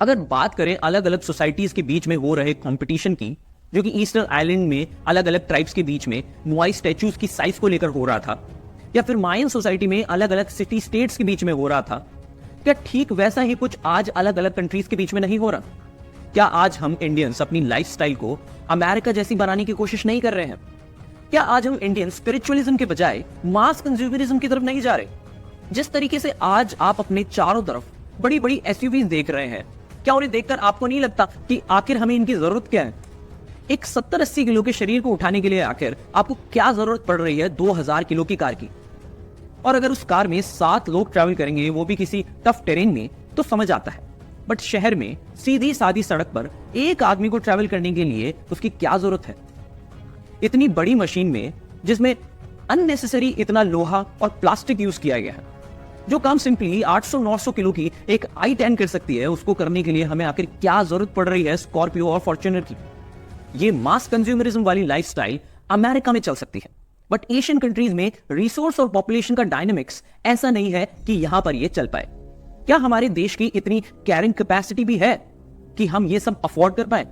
अगर बात करें अलग अलग सोसाइटीज के बीच में हो रहे कंपटीशन की, जो कि ईस्टर्न आइलैंड में अलग अलग ट्राइब्स के बीच में मोआई स्टैचूज की साइज को लेकर हो रहा था, या फिर मायन सोसाइटी में अलग अलग सिटी स्टेट्स के बीच में हो रहा था, क्या ठीक वैसा ही कुछ आज अलग अलग कंट्रीज के बीच में नहीं हो रहा? क्या आज हम इंडियंस अपनी लाइफस्टाइल को अमेरिका जैसी बनाने की कोशिश नहीं कर रहे हैं? क्या आज हम इंडियन स्पिरिचुअलिज्म के बजाय मास कंज्यूमरिज्म की तरफ नहीं जा रहे? जिस तरीके से आज आप अपने चारों तरफ बड़ी बड़ी एसयूवीज देख रहे हैं, क्या उन्हें देखकर आपको नहीं लगता कि आखिर हमें इनकी जरूरत क्या है? एक 70-80 किलो के शरीर को उठाने के लिए आखिर आपको क्या जरूरत पड़ रही है 2000 किलो की कार की? और अगर उस कार में 7 लोग ट्रैवल करेंगे, वो भी किसी टफ टेरेन में, तो समझ आता है। बट शहर में सीधी सादी सड़क पर एक आदमी को ट्रैवल करने के लिए उसकी क्या जरूरत है? इतनी बड़ी मशीन में, जिसमें अननेसेसरी इतना लोहा और प्लास्टिक यूज किया गया है, जो काम सिंपली 800-900 किलो की एक i10 कर सकती है, उसको करने के लिए हमें आखिर क्या जरूरत पड़ रही है स्कॉर्पियो और फॉर्च्यूनर की? ये मास कंज्यूमरिज्म वाली लाइफस्टाइल अमेरिका में चल सकती है, बट एशियन कंट्रीज में रिसोर्स और पॉपुलेशन का डायनामिक्स ऐसा नहीं है कि यहां पर ये चल पाए। क्या हमारे देश की इतनी कैरिंग कैपेसिटी भी है कि हम ये सब अफोर्ड कर पाए?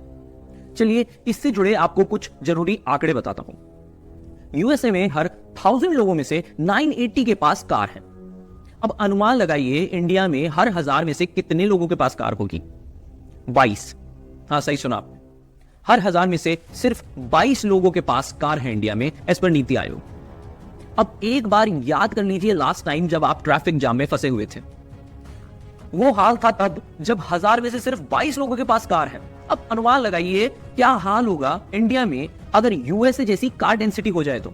चलिए इससे जुड़े आपको कुछ जरूरी आंकड़े बताता हूं। यूएसए में हर 1000 लोगों में से 980 के पास कार है। अब अनुमान लगाइए इंडिया में हर 1000 में से कितने लोगों के पास कार होगी? 22। हाँ, सही सुना आपने। हर 1000 में से सिर्फ 22 लोगों के पास कार है इंडिया में, एज पर नीति आयोग। अब एक बार याद कर लीजिए लास्ट टाइम जब आप ट्रैफिक जाम में फंसे हुए थे, वो हाल था तब जब 1000 में से सिर्फ 22 लोगों के पास कार है। अब अनुमान लगाइए क्या हाल होगा इंडिया में अगर यूएसए जैसी कार डेंसिटी हो जाए तो?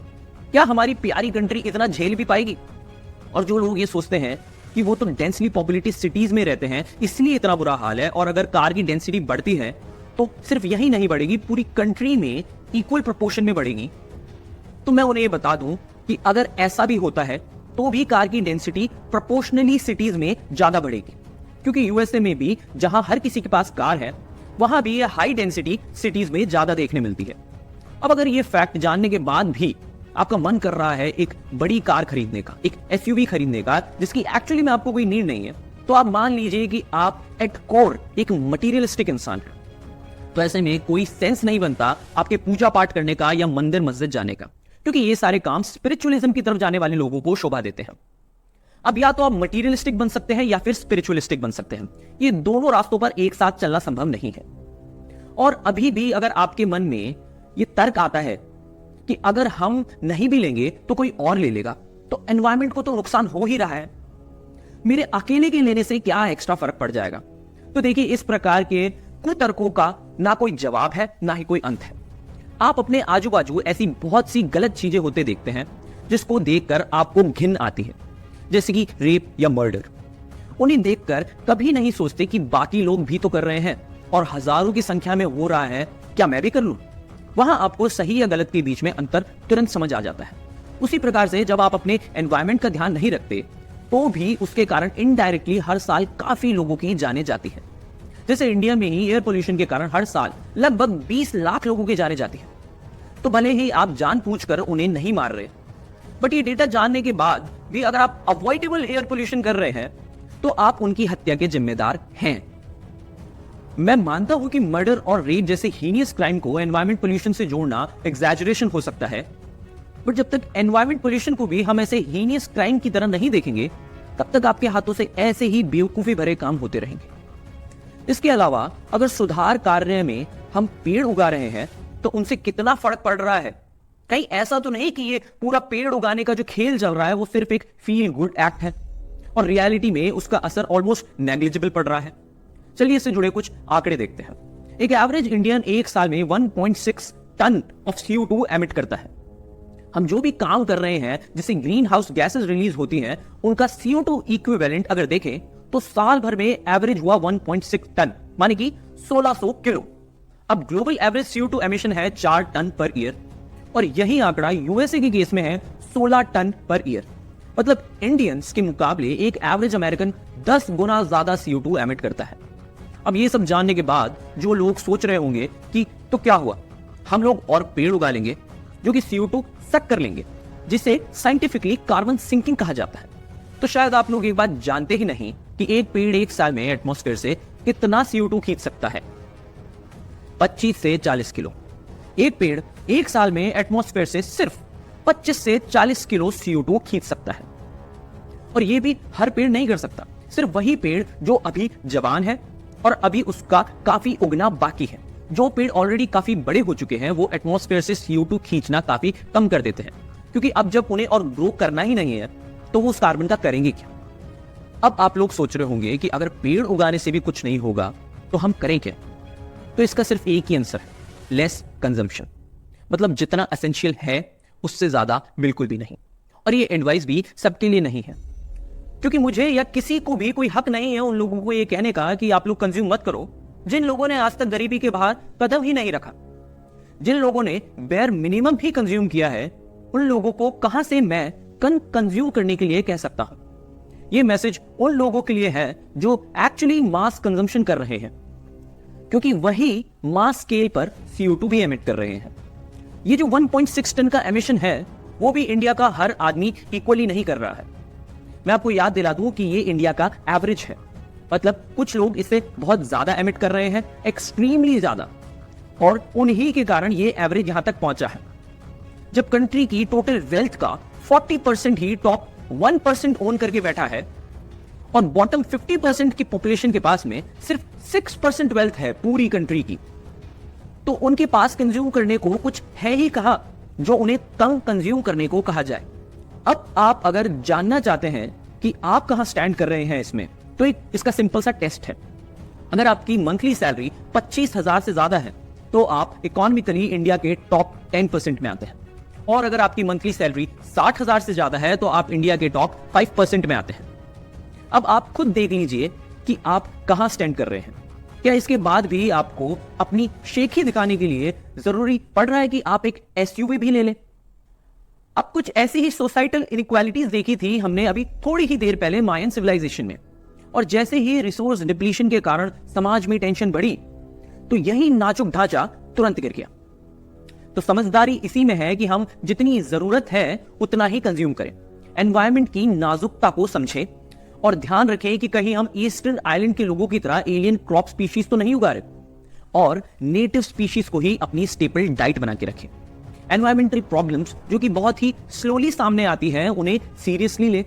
क्या हमारी प्यारी कंट्री इतना झेल भी पाएगी? और जो लोग ये सोचते हैं कि वो तो डेंसली पॉपुलेटेड सिटीज में रहते हैं इसलिए इतना बुरा हाल है, और अगर कार की डेंसिटी बढ़ती है तो सिर्फ यही नहीं बढ़ेगी, पूरी कंट्री में इक्वल प्रोपोर्शन में बढ़ेगी, तो मैं उन्हें ये बता दूं कि अगर ऐसा भी होता है तो भी कार की डेंसिटी प्रोपोर्शनली सिटीज में ज्यादा बढ़ेगी, क्योंकि यूएसए में भी जहां हर किसी के पास कार है, वहां भी ये हाई डेंसिटी सिटीज में ज्यादा देखने मिलती है। अब अगर ये फैक्ट जानने के बाद भी आपका मन कर रहा है एक बड़ी कार खरीदने का, एक एसयूवी खरीदने का, जिसकी एक्चुअली में आपको कोई नीड नहीं है, तो आप मान लीजिए कि आप एट कोर एक मटीरियलिस्टिक इंसान हैं। तो ऐसे में कोई सेंस नहीं बनता आपके पूजा पाठ करने का या मंदिर मस्जिद जाने का, क्योंकि ये सारे काम स्पिरिचुअलिज्म की तरफ जाने वाले लोगों को शोभा देते हैं। अब या तो आप मटीरियलिस्टिक बन सकते हैं या फिर स्पिरिचुअलिस्टिक बन सकते हैं। ये दोनों रास्तों पर एक साथ चलना संभव नहीं है। और अभी भी अगर आपके मन में ये तर्क आता है कि अगर हम नहीं भी लेंगे तो कोई और ले लेगा, तो एनवायरमेंट को तो नुकसान हो ही रहा है, मेरे अकेले के लेने से क्या एक्स्ट्रा फर्क पड़ जाएगा? तो देखिए, इस प्रकार के कुतर्कों का ना कोई जवाब है ना ही कोई अंत है। आप अपने आजू बाजू ऐसी बहुत सी गलत चीजें होते देखते हैं जिसको देखकर आपको घिन आती है, जैसे कि रेप या मर्डर। उन्हें देखकर कभी नहीं सोचते कि बाकी लोग भी तो कर रहे हैं और हजारों की संख्या में हो रहा है, क्या मैं भी कर लूं? वहां आपको सही या गलत के बीच में अंतर तुरंत समझ आ जाता है। उसी प्रकार से जब आप अपने एनवायरमेंट का ध्यान नहीं रखते तो भी उसके कारण इनडायरेक्टली हर साल काफी लोगों की जाने जाती है। जैसे इंडिया में ही एयर पोल्यूशन के कारण हर साल लगभग 20 लाख लोगों की जाने जाती है। तो भले ही आप जानबूझकर उन्हें नहीं मार रहे, बट ये डेटा जानने के बाद भी अगर आप अवॉइडेबल एयर पोल्यूशन कर रहे हैं तो आप उनकी हत्या के जिम्मेदार हैं। मैं मानता हूं कि मर्डर और रेप जैसे हीनियस क्राइम को एनवायरमेंट पोल्यूशन से जोड़ना एग्जैजरेशन हो सकता है, बट जब तक एनवायरमेंट पोल्यूशन को भी हम ऐसे हीनियस क्राइम की तरह नहीं देखेंगे, तब तक आपके हाथों से ऐसे ही बेवकूफी भरे काम होते रहेंगे। इसके अलावा अगर सुधार कार्य में हम पेड़ उगा रहे हैं तो उनसे कितना फर्क पड़ रहा है? कहीं ऐसा तो नहीं कि ये पूरा पेड़ उगाने का जो खेल चल रहा है वो सिर्फ एक फील गुड एक्ट है और रियलिटी में उसका असर ऑलमोस्ट नेग्लिजिबल पड़ रहा है। चलिए इससे जुड़े कुछ आंकड़े देखते हैं। एक एवरेज इंडियन एक साल में 1.6 टन ऑफ CO2 एमिट करता है। हम जो भी काम कर रहे हैं जिससे ग्रीन हाउस गैसेस रिलीज होती हैं, उनका CO2 इक्विवेलेंट अगर देखें तो साल भर में एवरेज हुआ 1.6 टन, माने कि 1600 किलो। अब ग्लोबल एवरेज CO2 एमिशन है 4 टन पर ईयर, और यही आंकड़ा यूएसए के केस में है 16 टन पर ईयर। मतलब इंडियंस के मुकाबले एक एवरेज अमेरिकन 10 गुना ज्यादा CO2 एमिट करता है। अब ये सब जानने के बाद जो लोग सोच रहे होंगे कि तो क्या हुआ, हम लोग और पेड़ उगा लेंगे जो कि CO2 सक कर लेंगे, जिसे साइंटिफिकली कार्बन सिंकिंग कहा जाता है। तो शायद आप लोग एक बात जानते ही नहीं कि एक पेड़ एक साल में एटमॉस्फेयर से कितना CO2 खींच सकता है? 25 से 40 किलो। एक पेड़ एक साल में एटमॉस्फेयर से सिर्फ 25 से 40 किलो CO2 खींच सकता है। और यह भी हर पेड़ नहीं कर सकता, सिर्फ वही पेड़ जो अभी जवान है और अभी उसका काफी उगना बाकी है। जो पेड़ ऑलरेडी काफी बड़े हो चुके हैं वो एटमॉस्फेयर से CO2 खींचना काफी कम कर देते हैं, क्योंकि अब जब उन्हें और ग्रो करना ही नहीं है तो वो उस कार्बन का करेंगे क्या? अब आप लोग सोच रहे होंगे कि अगर पेड़ उगाने से भी कुछ नहीं होगा तो हम करें क्या? तो इसका सिर्फ एक ही आंसर है, लेस कंजम्पशन। मतलब जितना एसेंशियल है उससे ज्यादा बिल्कुल भी नहीं। और ये एडवाइस भी सबके लिए नहीं है, क्योंकि मुझे या किसी को भी कोई हक नहीं है उन लोगों को ये कहने का कि आप लोग कंज्यूम मत करो जिन लोगों ने आज तक गरीबी के बाहर कदम ही नहीं रखा। जिन लोगों ने बेयर मिनिमम ही कंज्यूम किया है उन लोगों को कहां से मैं कंज्यूम करने के लिए कह सकता हूं? ये मैसेज उन लोगों के लिए है जो एक्चुअली मास कंजम्पशन कर रहे हैं, क्योंकि वही मास स्केल पर CO2 भी एमिट कर रहे हैं। ये जो 1.6 टन का एमिशन है वो भी इंडिया का हर आदमी इक्वली नहीं कर रहा है। मैं आपको याद दिला दूं कि ये इंडिया का एवरेज है, मतलब कुछ लोग इससे बहुत ज्यादा एमिट कर रहे हैं, एक्सट्रीमली ज्यादा, और उन्हीं के कारण ये एवरेज यहां तक पहुंचा है। जब कंट्री की टोटल वेल्थ का 40% ही टॉप 1% ओन करके बैठा है और बॉटम 50% की पॉपुलेशन के पास में सिर्फ 6% वेल्थ है पूरी कंट्री की, तो उनके पास कंज्यूम करने को कुछ है ही कहा जो उन्हें कम कंज्यूम करने को कहा जाए। अब आप अगर जानना चाहते हैं कि आप कहां स्टैंड कर रहे हैं इसमें, तो इसका सिंपल सा टेस्ट है। अगर आपकी मंथली सैलरी 25,000 से ज्यादा है तो आप इकोनॉमिकली इंडिया के टॉप 10% में आते हैं, और अगर आपकी मंथली सैलरी 60,000 से ज्यादा है तो आप इंडिया के टॉप 5% में आते हैं। अब आप खुद देख लीजिए कि आप कहां स्टैंड कर रहे हैं। क्या इसके बाद भी आपको अपनी शेखी दिखाने के लिए जरूरी पड़ रहा है कि आप एक SUV भी ले लें? अब कुछ ऐसी ही सोसाइटल इनइक्वालिटीज देखी थी हमने अभी थोड़ी ही देर पहले मायन सिविलाइजेशन में, और जैसे ही रिसोर्स डिप्लीशन के कारण समाज में टेंशन बढ़ी तो यही नाजुक ढांचा तुरंत गिर गया। तो समझदारी इसी में है कि हम जितनी जरूरत है उतना ही कंज्यूम करें, एनवायरनमेंट की नाजुकता को समझें और ध्यान रखें कि कहीं हम ईस्टर्न आइलैंड के लोगों की तरह एलियन क्रॉप स्पीशीज तो नहीं उगा रहे, और नेटिव स्पीशीज को ही अपनी स्टेपल डाइट बना के रखें। एनवायरमेंटल प्रॉब्लम्स जो कि बहुत ही स्लोली सामने आती हैं उन्हें सीरियसली ले,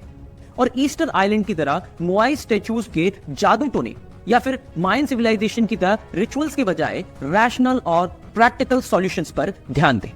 और ईस्टर्न आइलैंड की तरह मोआई स्टैच्यूज के जादू टोने या फिर मायन सिविलाइजेशन की तरह रिचुअल्स के बजाय रैशनल और प्रैक्टिकल सॉल्यूशंस पर ध्यान दें।